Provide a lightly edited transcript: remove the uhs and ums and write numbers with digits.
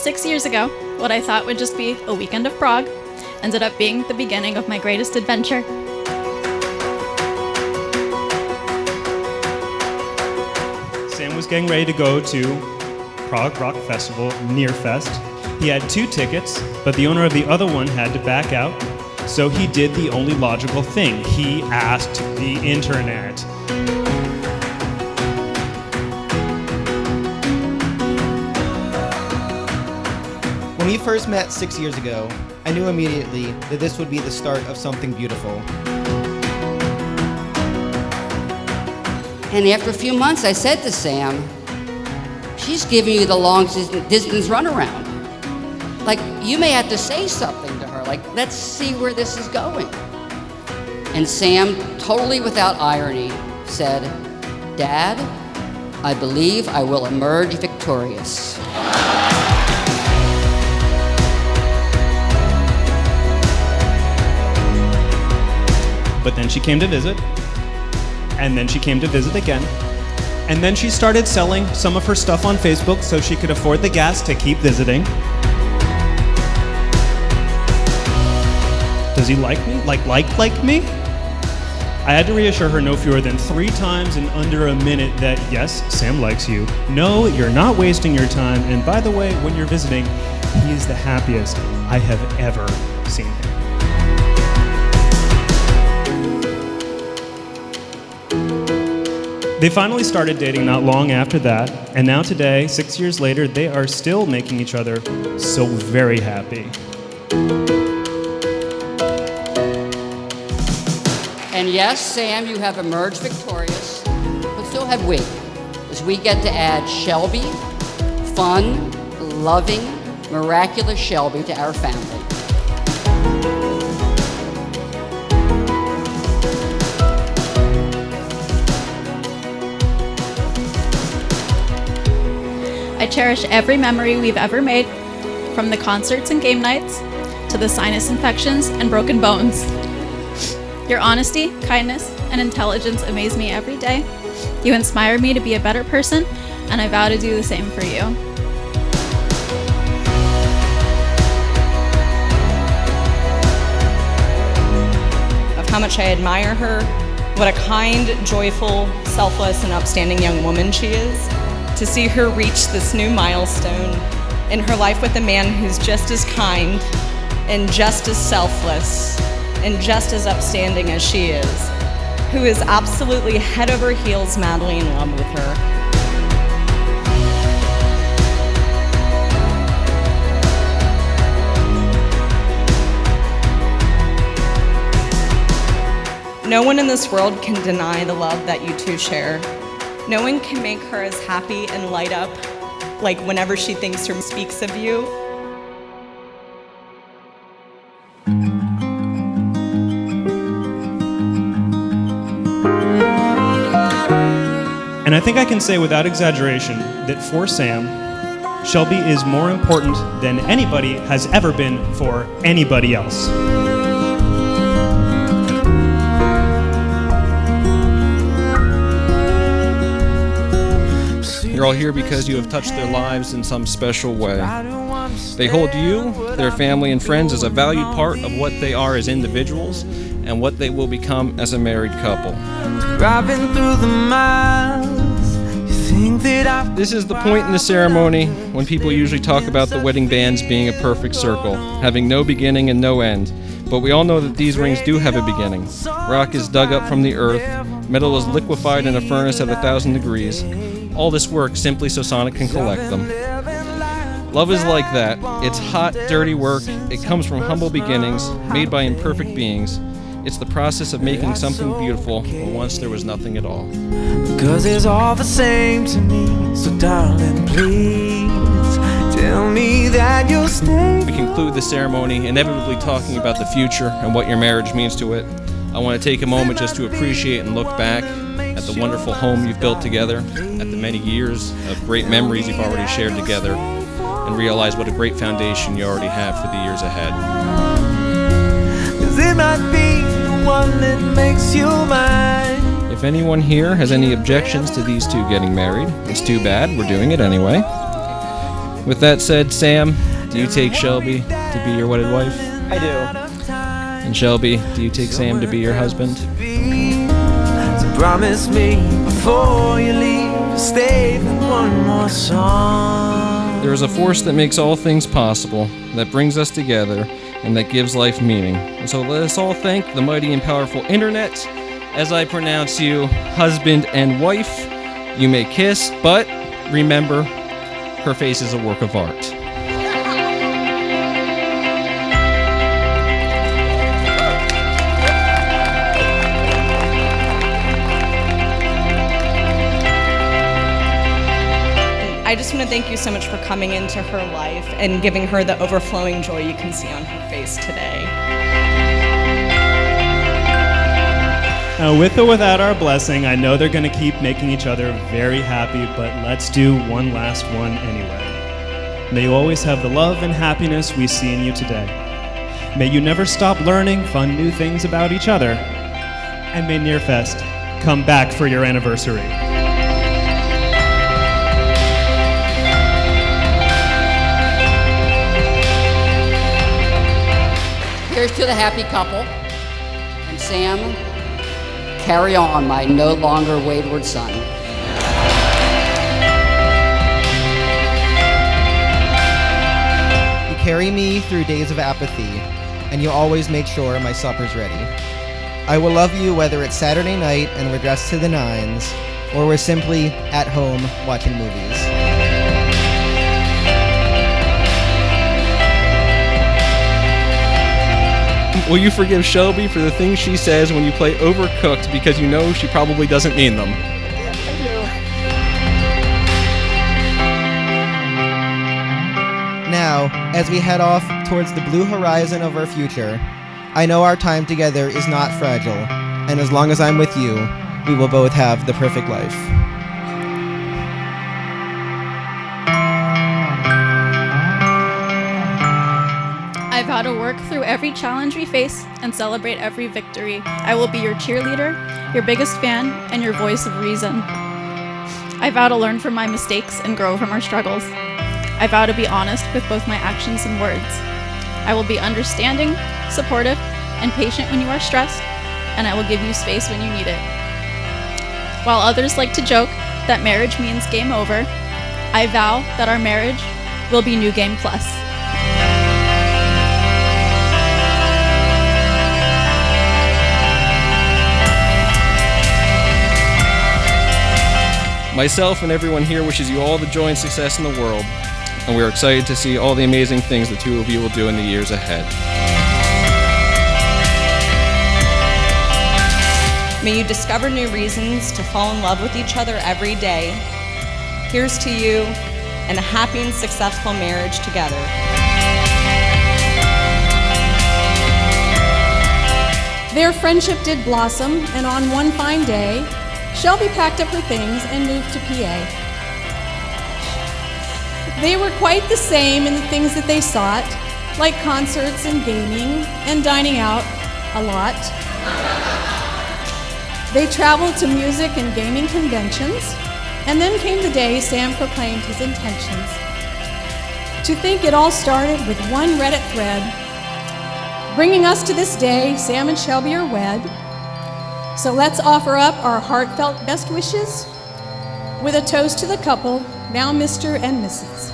6 years ago, what I thought would just be a weekend of Prague ended up being the beginning of my greatest adventure. Sam was getting ready to go to Prague Rock Festival, Near Fest. He had 2 tickets, but the owner of the other one had to back out, so he did the only logical thing. He asked the internet. When we first met 6 years ago, I knew immediately that this would be the start of something beautiful. And after a few months, I said to Sam, she's giving you the long distance runaround. Like, you may have to say something to her, like, let's see where this is going. And Sam, totally without irony, said, Dad, I believe I will emerge victorious. But then she came to visit, and then she came to visit again. And then she started selling some of her stuff on Facebook so she could afford the gas to keep visiting. Does he like me? Like me? I had to reassure her no fewer than 3 times in under a minute that yes, Sam likes you. No, you're not wasting your time. And by the way, when you're visiting, he is the happiest I have ever seen him. They finally started dating not long after that, and now today, 6 years later, they are still making each other so very happy. And yes, Sam, you have emerged victorious, but so have we, as we get to add Shelby, fun, loving, miraculous Shelby to our family. I cherish every memory we've ever made, from the concerts and game nights to the sinus infections and broken bones. Your honesty, kindness, and intelligence amaze me every day. You inspire me to be a better person, and I vow to do the same for you. Of how much I admire her, what a kind, joyful, selfless, and upstanding young woman she is. To see her reach this new milestone in her life with a man who's just as kind and just as selfless and just as upstanding as she is, who is absolutely head over heels madly in love with her. No one in this world can deny the love that you two share. No one can make her as happy and light up like whenever she thinks or speaks of you. And I think I can say without exaggeration that for Sam, Shelby is more important than anybody has ever been for anybody else. You're all here because you have touched their lives in some special way. They hold you, their family and friends, as a valued part of what they are as individuals and what they will become as a married couple. Driving through the miles, you think that This is the point in the ceremony when people usually talk about the wedding bands being a perfect circle, having no beginning and no end. But we all know that these rings do have a beginning. Rock is dug up from the earth, metal is liquefied in a furnace at 1,000 degrees. All this work simply so Sonic can collect them. Love is like that. It's hot, dirty work. It comes from humble beginnings, made by imperfect beings. It's the process of making something beautiful when once there was nothing at all. because it's all the same to me. So darling, please tell me that you'll stay. We conclude the ceremony inevitably talking about the future and what your marriage means to it. I want to take a moment just to appreciate and look back at the wonderful home you've built together, at the many years of great memories you've already shared together, and realize what a great foundation you already have for the years ahead. 'Cause it might be the one that makes you mine. If anyone here has any objections to these two getting married, it's too bad, we're doing it anyway. With that said, Sam, do you take Shelby to be your wedded wife? I do. And Shelby, do you take Sam to be your husband? So promise me before you leave, stay for one more song. There is a force that makes all things possible, that brings us together, and that gives life meaning. And so let us all thank the mighty and powerful internet. As I pronounce you husband and wife, you may kiss, but remember, her face is a work of art. I just want to thank you so much for coming into her life and giving her the overflowing joy you can see on her face today. Now, with or without our blessing, I know they're going to keep making each other very happy, but let's do one last one anyway. May you always have the love and happiness we see in you today. May you never stop learning fun new things about each other. And may Nearfest come back for your anniversary. Here's to the happy couple. And Sam, carry on, my no longer wayward son. You carry me through days of apathy, and you always make sure my supper's ready. I will love you whether it's Saturday night and we're dressed to the nines, or we're simply at home watching movies. Will you forgive Shelby for the things she says when you play Overcooked because you know she probably doesn't mean them? Now, as we head off towards the blue horizon of our future, I know our time together is not fragile, and as long as I'm with you, we will both have the perfect life. I vow to work through every challenge we face and celebrate every victory. I will be your cheerleader, your biggest fan, and your voice of reason. I vow to learn from my mistakes and grow from our struggles. I vow to be honest with both my actions and words. I will be understanding, supportive, and patient when you are stressed, and I will give you space when you need it. While others like to joke that marriage means game over, I vow that our marriage will be New Game Plus. Myself and everyone here wishes you all the joy and success in the world, and we are excited to see all the amazing things the two of you will do in the years ahead. May you discover new reasons to fall in love with each other every day. Here's to you and a happy and successful marriage together. Their friendship did blossom, and on one fine day, Shelby packed up her things and moved to PA. They were quite the same in the things that they sought, like concerts and gaming and dining out a lot. They traveled to music and gaming conventions, and then came the day Sam proclaimed his intentions. To think it all started with one Reddit thread. Bringing us to this day, Sam and Shelby are wed. So let's offer up our heartfelt best wishes with a toast to the couple, now Mr. and Mrs.